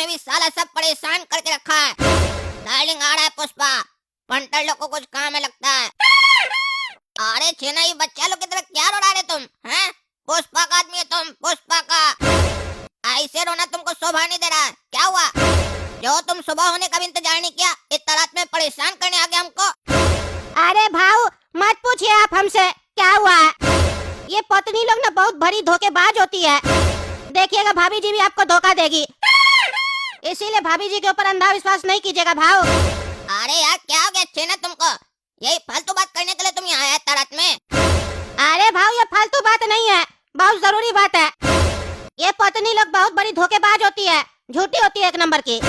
भी साला सब परेशान करके रखा है। डार्लिंग आ रहा है पुष्पा, पंटर लोग को कुछ काम में लगता है। अरे छेना, ये बच्चा लोग की तरह क्या रो रहे तुम हैं? पुष्पा का आदमी है तुम, पुष्पा का। ऐसे रोना तुमको शोभा नहीं दे रहा है। क्या हुआ जो तुम सुबह होने का भी इंतजार नहीं किया, इतना रात में परेशान करने आ गया हमको? अरे भाऊ मत पूछिए आप हमसे क्या हुआ है। ये पत्नी लोग ना बहुत बड़ी धोखेबाज होती है। देखिएगा भाभी जी भी आपको धोखा देगी, इसीलिए भाभी जी के ऊपर अंधा विश्वास नहीं कीजिएगा भाऊ। अरे यार क्या हो गया छेना तुमको? यही फालतू बात करने के लिए तुम यहाँ आया इतना रात में? अरे भाऊ ये फालतू बात नहीं है, बहुत जरूरी बात है। ये पत्नी लोग बहुत बड़ी धोखेबाज होती है, झूठी होती है, एक नंबर की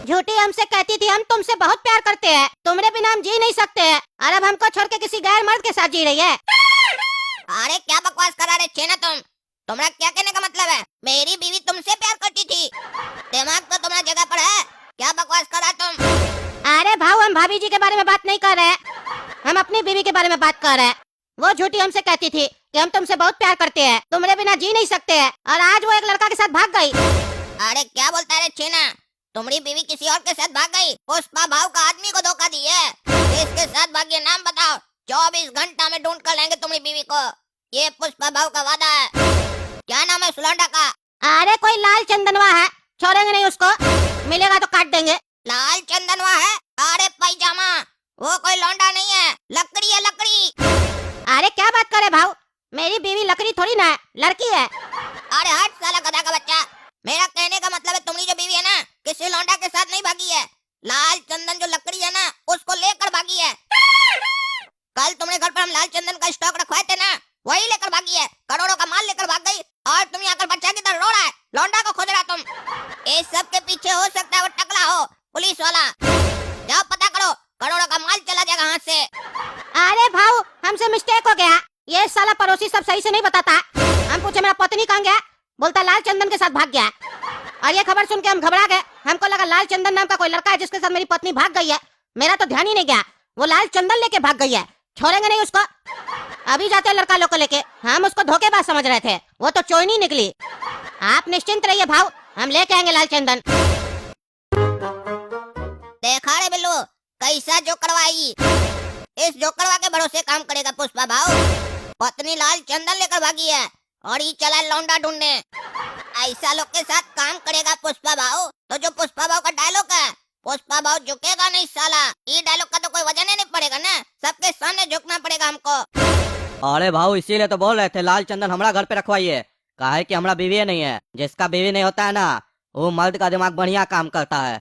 झूठी। हमसे कहती थी हम तुमसे बहुत प्यार करते हैं, तुम्हारे बिना हम जी नहीं सकते हैं, और अब हमको छोड़ के किसी गैर मर्द के साथ जी रही है। अरे क्या बकवास करा रहे छेना तुम? तुम्हारा क्या कहने का मतलब है? मेरी बीवी तुमसे प्यार करती थी, दिमाग तो तुम्हारा जगह पर है। क्या बकवास करा तुम? अरे भाऊ हम भाभी जी के बारे में बात नहीं कर रहे, हम अपनी बीवी के बारे में बात कर रहे हैं। वो झूठी हमसे कहती थी कि हम तुमसे बहुत प्यार करते हैं, तुम्हारे बिना जी नहीं सकते हैं, और आज वो एक लड़का के साथ भाग गई। अरे क्या बोलता है छेना? तुम्हारी बीवी किसी और के साथ भाग गई? पुष्पा भाव का आदमी को धोखा दी है। इसके साथ भाग्य नाम बताओ, 24 घंटा में ढूंढ कर लाएंगे तुम्हारी बीवी को। ये पुष्पा भाव का वादा है। क्या नाम है सुलंडा का? अरे कोई लाल चंदनवा है, छोड़ेंगे नहीं उसको, मिलेगा तो काट देंगे। लाल चंदनवा है? अरे पैजामा, वो कोई लौंडा नहीं है, लकड़ी है लकड़ी। अरे क्या बात करे भाऊ, मेरी बीवी लकड़ी थोड़ी ना है, लड़की है। अरे हट साला गधा का बच्चा। मेरा कहने का मतलब है तुम्हारी जो बीवी है ना, किसी लौंडा के साथ नहीं भागी है। लाल चंदन जो लकड़ी है ना, उसको लेकर भागी है। कल तुम्हारे घर पर हम लाल चंदन का स्टॉक रखवाए थे ना, वही लेकर भागी है। करोड़ों का माल लेकर भाग गई, और तुम यहाँ कर बच्चा की तरह रो रहा है, लौंडा को खोज रहा तुम। इस सब के पीछे हो सकता है वो टकला हो, पुलिस वाला। जाओ पता करो, करोड़ों का माल चला जाएगा हाथ से। अरे भाऊ हमसे मिस्टेक हो गया, ये साला पड़ोसी सब सही से नहीं बताता। हम पूछे मेरा पत्नी कहाँ गया, बोलता लाल चंदन के साथ भाग गया। और ये खबर सुन के हम घबरा गए, हमको लगा लाल चंदन नाम का कोई लड़का है जिसके साथ मेरी पत्नी भाग गई है। मेरा तो ध्यान ही नहीं गया, वो लाल चंदन लेके भाग गई है। छोड़ेंगे नहीं उसको, अभी जाते हैं लड़का लोग को लेके। हम उसको धोखेबाज समझ रहे थे, वो तो चोइनी निकली। आप निश्चिंत रहिए भाऊ, हम लेके आएंगे लाल चंदन। देखा रे बिल्लू, कैसा जोकड़वा आई। इस जोकड़वा के भरोसे काम करेगा पुष्पा भाव? पत्नी लाल चंदन लेकर भागी है और ये चला लौंडा ढूंढने। ऐसा लोग के साथ काम करेगा पुष्पा भाव? तो जो पुष्पा भाव का डायलॉग है, पुष्पा भाव झुकेगा नहीं साला। ये डायलॉग का तो कोई वजन ही नहीं पड़ेगा ना, सबके सामने झुकना पड़ेगा हमको। अरे भाऊ इसीलिए तो बोल रहे थे लाल चंदन हमारा घर पे रखवाइए, काहे कि हमारा बीवी नहीं है। जिसका बीवी नहीं होता है ना, वो मर्द का दिमाग बढ़िया काम करता है।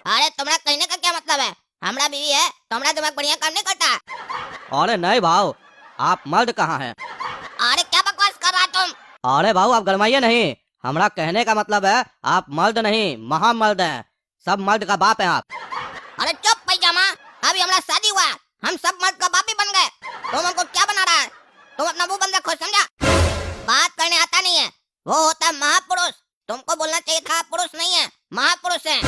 अरे तुम्हारा कहने का क्या मतलब है? हमारा बीवी है तो हमारा दिमाग बढ़िया काम नहीं करता? अरे नहीं भाऊ, आप मर्द कहाँ हैं? अरे क्या बकवास कर रहा तुम? अरे भाऊ आप गरमाइए नहीं, हमारा कहने का मतलब है आप मर्द नहीं महामर्द हैं, सब मर्द का बाप है आप। अरे चुप पैजामा, अभी हमारा शादी हुआ, हम सब मर्द का बाप ही बन गए। तुम हमको क्या बना रहा है? तुम अपना मुंह बंद रखो, समझा? बात करने आता नहीं है, वो होता है महापुरुष। तुमको बोलना चाहिए था पुरुष नहीं है, महापुरुष है।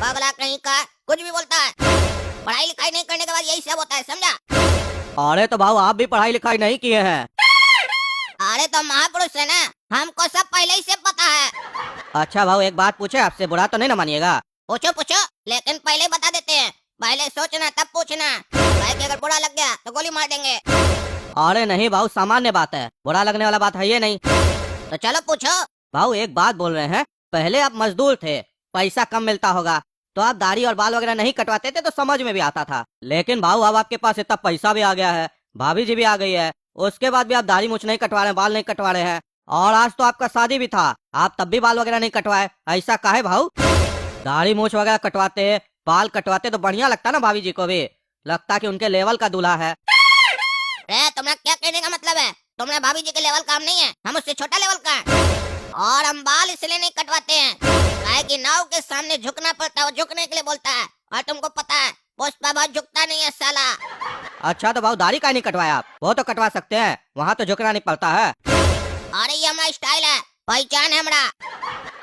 पगला कहीं का कुछ भी बोलता है। पढ़ाई लिखाई नहीं करने के बाद यही सब होता है, समझा? अरे तो भाऊ आप भी पढ़ाई लिखाई नहीं किए हैं। अरे तो महापुरुष है ना, हमको सब पहले ही से पता है। अच्छा भाऊ एक बात पूछे आपसे, बुरा तो नहीं ना मानिएगा? पूछो पूछो, लेकिन पहले बता देते हैं, पहले सोचना तब पूछना। भाई के अगर बुरा लग गया तो गोली मार देंगे। अरे नहीं भाऊ सामान्य बात है, बुरा लगने वाला बात है ये नहीं। तो चलो पूछो। भाऊ एक बात बोल रहे हैं, पहले आप मजदूर थे, पैसा कम मिलता होगा तो आप दाढ़ी और बाल वगैरह नहीं कटवाते थे तो समझ में भी आता था। लेकिन भाऊ अब आपके पास इतना पैसा भी आ गया है, भाभी जी भी आ गई है, उसके बाद भी आप दाढ़ी मूछ नहीं कटवा रहे, बाल नहीं कटवा रहे हैं, और आज तो आपका शादी भी था, आप तब भी बाल वगैरह नहीं कटवाए। ऐसा काहे भाऊ? दाढ़ी मूछ वगैरह कटवाते, बाल कटवाते तो बढ़िया लगता ना, भाभी जी को भी लगता कि उनके लेवल का दूल्हा है। तुम्हारा क्या कहने का मतलब है? तुम्हारा भाभी जी के लेवल काम नहीं है, हम उससे छोटा लेवल का है। और हम बाल इसलिए नहीं कटवाते हैं काहे कि नाव के सामने झुकना पड़ता है, वो झुकने के लिए बोलता है। और तुमको पता है पुष्पा भाव झुकता नहीं है साला। अच्छा तो भाऊ दाढ़ी काहे नहीं कटवाया आप? वो तो कटवा सकते हैं, वहाँ तो झुकना नहीं पड़ता है। अरे ये हमारा स्टाइल है, पहचान है हमारा।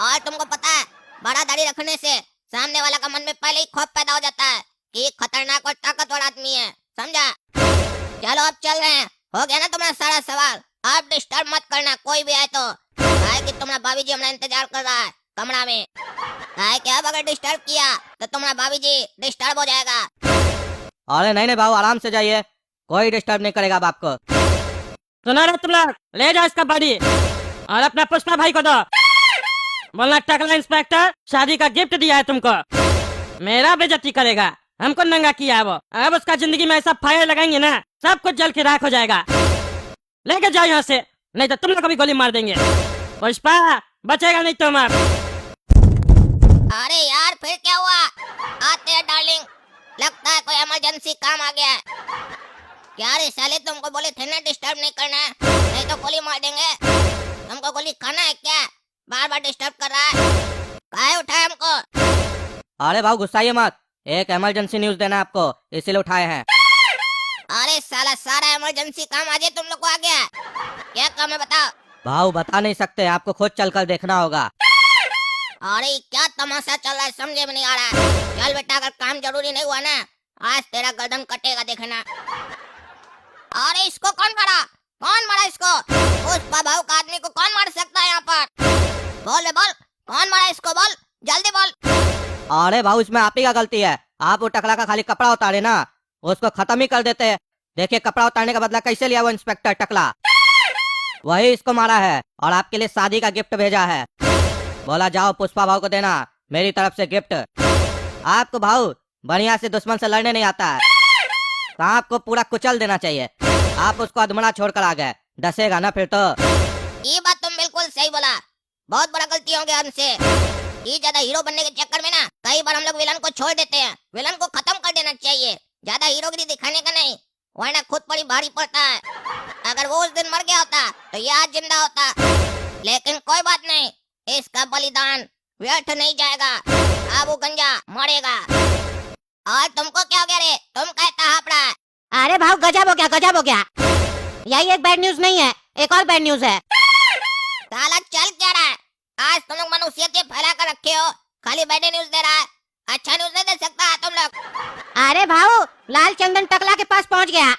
और तुमको पता है बड़ा दाढ़ी रखने से सामने वाला का मन में पहले ही खौफ पैदा हो जाता है कि ये खतरनाक और ताकतवर आदमी है, समझा? चलो अब चल रहे हैं, हो गया ना तुम्हारा सारा सवाल। अब डिस्टर्ब मत करना कोई भी आए तो, कि तुम्हारा भाभी जी हमारा इंतजार कर रहा है कमरा में। काय क्या अगर डिस्टर्ब किया तो तुम्हारा भाभी जी डिस्टर्ब हो जाएगा। अरे नहीं नहीं भाऊ, आराम से जाइए, कोई डिस्टर्ब नहीं करेगा अब आपको। सुना रहे तुम लोग, ले जाओ इसका बॉडी और अपना पुष्पा भाई को दो। बोलना टकला इंस्पेक्टर शादी का गिफ्ट दिया है तुमको, मेरा बेइज्जती करेगा, हमको नंगा किया है वो। अब उसका जिंदगी में ऐसा फायर लगाएंगे ना, सब कुछ जल के राख हो जाएगा। लेके जाओ यहाँ से, नहीं तो तुम लोग को भी गोली मार देंगे। पुष्पा बचेगा नहीं तुम अब। अरे यार फिर क्या हुआ? आते हैं डार्लिंग, लगता है कोई इमरजेंसी काम आ गया है। क्या रे साले, तुमको बोले थे ना डिस्टर्ब नहीं करना है, नहीं तो गोली मार देंगे। तुमको गोली खाना है क्या? बार बार डिस्टर्ब कर रहा है, काहे उठाए हमको? अरे भाऊ गुस्साइए मत, एक इमरजेंसी न्यूज देना है आपको, इसीलिए उठाए हैं। अरे साला सारा इमरजेंसी काम आज तुम लोग को आ गया। क्या काम है बताओ? भाऊ बता नहीं सकते, आपको खुद चलकर देखना होगा। अरे क्या तमाशा चल रहा है, समझे में नहीं आ रहा है। चल बेटा, अगर काम जरूरी नहीं हुआ ना, आज तेरा गर्दन कटेगा देखना। अरे इसको कौन मारा? कौन मारा इसको? उस भाऊ का आदमी को कौन मार सकता है यहाँ पर? बोल बोल, कौन मारा इसको? बोल जल्दी बोल। अरे भाऊ इसमें आप ही का गलती है, आप वो टकला का खाली कपड़ा उतारे ना, उसको खत्म ही कर देते। देखिए कपड़ा उतारने का बदला कैसे लिया वो इंस्पेक्टर टकला, वही इसको मारा है और आपके लिए शादी का गिफ्ट भेजा है। बोला जाओ पुष्पा भाव को देना मेरी तरफ से गिफ्ट। आपको भाऊ बढ़िया से दुश्मन से लड़ने नहीं आता है, तो आपको पूरा कुचल देना चाहिए। आप उसको अधमरा छोड़कर आ गए, डसेगा ना फिर तो। ये बात तुम बिल्कुल सही बोला, बहुत बड़ा गलती हो गया हमसे। ये ज्यादा हीरो बनने के चक्कर में ना कई बार हम लोग विलन को छोड़ देते हैं। विलन को खत्म कर देना चाहिए, ज्यादा हीरोगिरी दिखाने का नहीं, वरना खुद पर ही भारी पड़ता है। अगर वो उस दिन मर गया होता तो ये आज जिंदा होता, लेकिन कोई बात नहीं, इसका बलिदान व्यर्थ नहीं जाएगा। अब वो गंजा मरेगा। और तुमको क्या हो गया रे? तुम कहता हापड़ा? अरे भाव गजब हो गया, गजब हो गया। यही एक बैड न्यूज नहीं है, एक और बैड न्यूज है। साला चल क्या रहा है? आज तुम लोग मनुष्यते फैला कर रखे हो, खाली बैड न्यूज दे रहा है, अच्छा न्यूज नहीं दे सकता है तुम लोग। अरे भाऊ लाल चंदन टकला के पास पहुंच गया,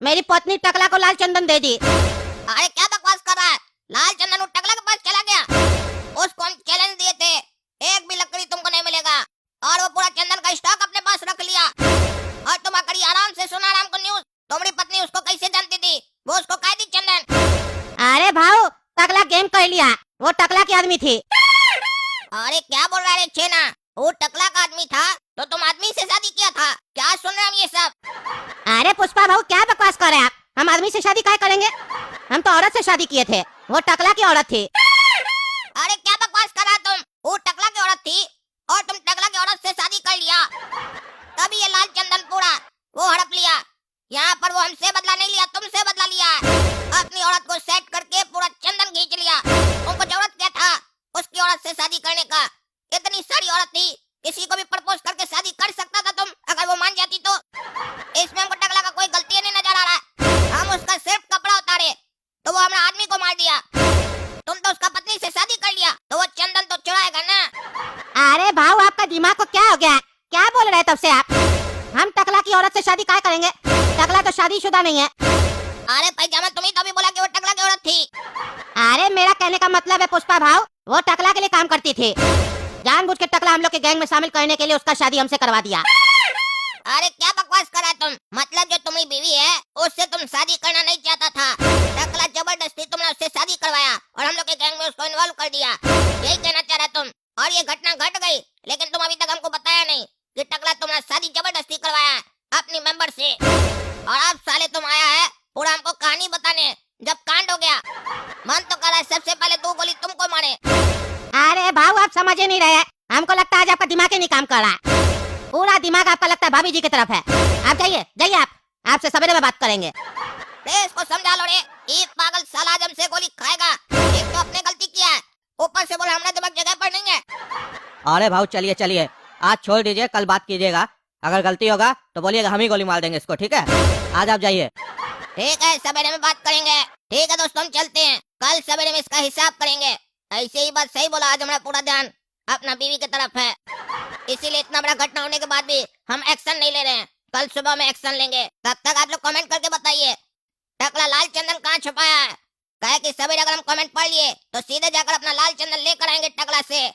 मेरी पत्नी टकला को लाल चंदन दे दी। अरे क्या बकवास कर रहा है? लाल चंदन उस टकला के पास चला गया। उसको हम चैलेंज दिए थे, एक भी लकड़ी तुमको नहीं मिलेगा, और वो पूरा चंदन का स्टॉक अपने पास रख लिया। और तुम आकर आराम से सुना आराम को न्यूज। तुम्हारी पत्नी उसको कैसे जानती थी? वो उसको कह दी चंदन। अरे भाऊ टकला गेम कर लिया, वो टकला की आदमी थी। अरे क्या बोल रहा है छेना? वो टकला का आदमी था तो तुम आदमी से शादी किया था? क्या सुन रहे हैं हम ये सब? अरे पुष्पा भाऊ क्या बकवास कर रहे हैं आप? हम आदमी से शादी क्या करेंगे? हम तो औरत से शादी किए थे, वो टकला की औरत थी। अरे क्या बकवास कर रहा तुम? वो टकला की औरत थी और तुम टकला की औरत से शादी कर लिया, तभी ये लाल चंदन पूरा वो हड़प लिया। यहाँ पर वो हमसे बदला नहीं लिया, तुमसे बदला लिया। अपनी औरत को सेट करके पूरा चंदन खींच लिया। तुमको जरूरत क्या था उसकी औरत से शादी करने का? इतनी सारी औरत थी, किसी को भी प्रपोज करके शादी कर सकता था तुम, अगर वो मान जाती तो। इसमें हमको टकला का कोई गलती नहीं नजर आ रहा है। हम उसका सिर्फ कपड़ा उतारे तो वो हमारा आदमी को मार दिया। तुम तो उसका पत्नी से शादी कर लिया तो वो चंदन तो चुराएगा ना। अरे भाऊ आपका दिमाग को क्या हो गया? क्या बोल रहे हैं तब से आप? हम टकला की औरत से शादी क्या करेंगे? टकला तो शादीशुदा नहीं है। अरे पैजामा तुम ही तो अभी बोला कि वो टकला की औरत थी। अरे मेरा कहने का मतलब है पुष्पा भाव, वो टकला के लिए काम करती थी। जानबूझ के टकला हम लोग के गैंग में शामिल करने के लिए उसका शादी हमसे करवा दिया। अरे क्या बकवास कर रहा है तुम? मतलब जो तुम्हारी बीवी है उससे तुम शादी करना नहीं चाहता था, टकला जबरदस्ती तुमने उससे शादी करवाया और हम लोग के गैंग में उसको इन्वॉल्व कर दिया, यही कहना चाह रहा तुम? और ये घटना घट गई, लेकिन तुम अभी तक हमको बताया नहीं कि टकला तुम्हारा शादी जबरदस्ती करवाया अपनी मेंबर से। और अब साले तुम आया है पूरा हमको कहानी बताने, जब कांड हो गया। मन तो कर रहा है सबसे पहले 2 गोली तुमको मारे। अरे भाऊ आप समझे नहीं रहे, हमको लगता है आज आपका दिमाग ही नहीं काम कर रहा है। पूरा दिमाग आपका लगता है भाभी जी की तरफ है। आप जाइए जाइए, आप आपसे सवेरे में बात करेंगे। इसको समझा लो रे, ये पागल साला आज हमसे गोली खाएगा। एक तो अपने गलती किया है, ऊपर से बोला हमारा दिमाग जगह पर नहीं है। अरे भाऊ चलिए चलिए, आज छोड़ दीजिए, कल बात कीजिएगा। अगर गलती होगा तो बोलिएगा, हम ही गोली मार देंगे इसको, ठीक है? आज आप जाइए। ठीक है, सवेरे में बात करेंगे। ठीक है दोस्तों, हम चलते हैं, कल सवेरे में इसका हिसाब करेंगे। ऐसे ही बात सही बोला, आज हमारा पूरा ध्यान अपना बीवी की तरफ है, इसीलिए इतना बड़ा घटना होने के बाद भी हम एक्शन नहीं ले रहे हैं। कल सुबह में एक्शन लेंगे। तब तक आप लोग कमेंट करके बताइए टकला लाल चंदन कहाँ छुपाया है। कहे कि सवेरे अगर हम कमेंट पढ़ लिए तो सीधे जाकर अपना लाल चंदन लेकर आएंगे टकला से,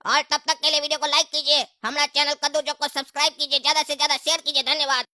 और तब तक के लिए वीडियो को लाइक कीजिए, हमारा चैनल कद्दू जोक को सब्सक्राइब कीजिए, ज्यादा से ज्यादा शेयर कीजिए। धन्यवाद।